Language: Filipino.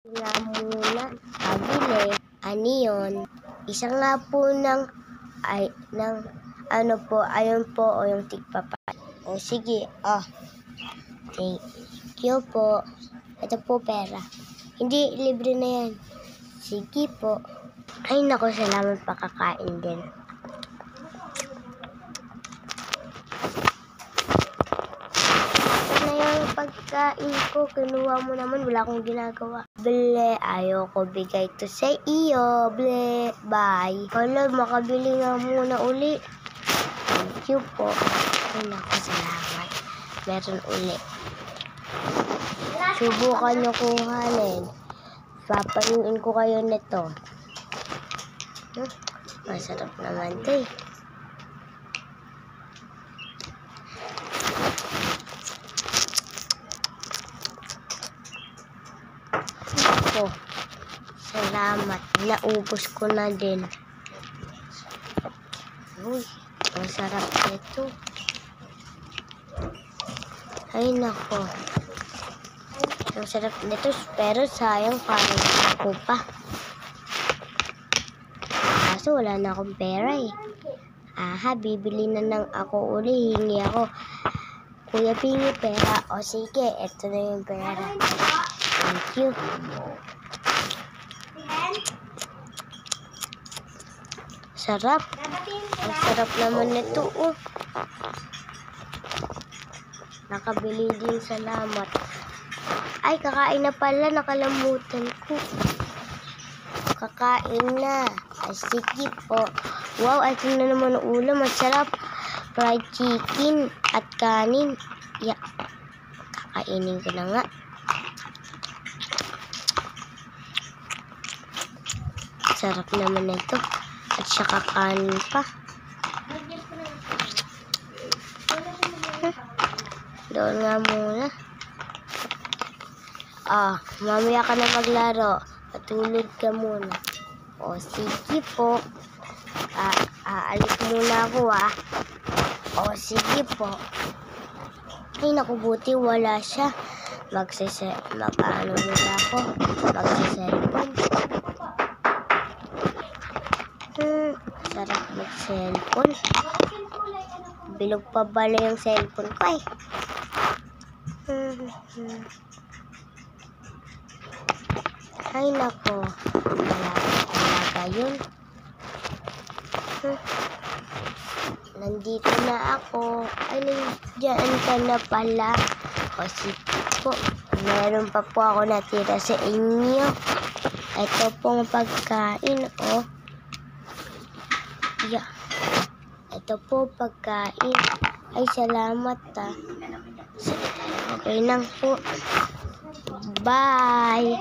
Nga muna, pabili. Ano yun? Isa nga po ayun po, o yung tigpapa. O sige, thank you po. Ito po pera. Hindi, libre na yan. Sige po. Ay nako, salamat, pakakain din. Pagkain ko, kinuha mo naman, wala akong ginagawa. Ble, ayoko bigay to sa iyo. Ble, bye. Hala, makabili nga muna uli. Thank you po. Ay naku, salamat. Meron uli. Subukan nyo kuhanin. Papayuin ko kayo nito. Masarap naman ito eh. Salamat. Naubos ko na din. Uy, masarap ito. Ay, nako. Ang sarap nito, pero sayang parang ako pa. Kaso wala na akong pera eh. Bibili na lang ako uli. Hingi ako. Kuya, pingi pera. O sige, ito na yung pera. Thank you. Sarap. Ang sarap naman nito. Nakabili din, salamat. Ay, kakain na pala. Nakalamutan ko. Kakain na. Ay, sige po. Wow, ito na naman ang ulam. Masarap. Fried chicken at kanin. Yeah. Kakainin ko na nga. Sarap naman ito. At saka kanin pa. Doon nga muna. Mamaya ka na maglaro. Patulog ka muna. O, sige po. Aalis muna ako O, sige po. Ay, naku, buti wala siya. Mag-ano muna ako. Mag-cellphone. Sarap mag-cellphone. Bilog pa bala yung cellphone ko eh. Ay nako, wala talaga yun. Nandito na ako. Ay, nandiyan ka na pala. O sige po, meron pa po ako natira sa inyo. Ito pong pagkain, Yeah. Ito po pagkain. Ay, salamat Okay lang po. Bye.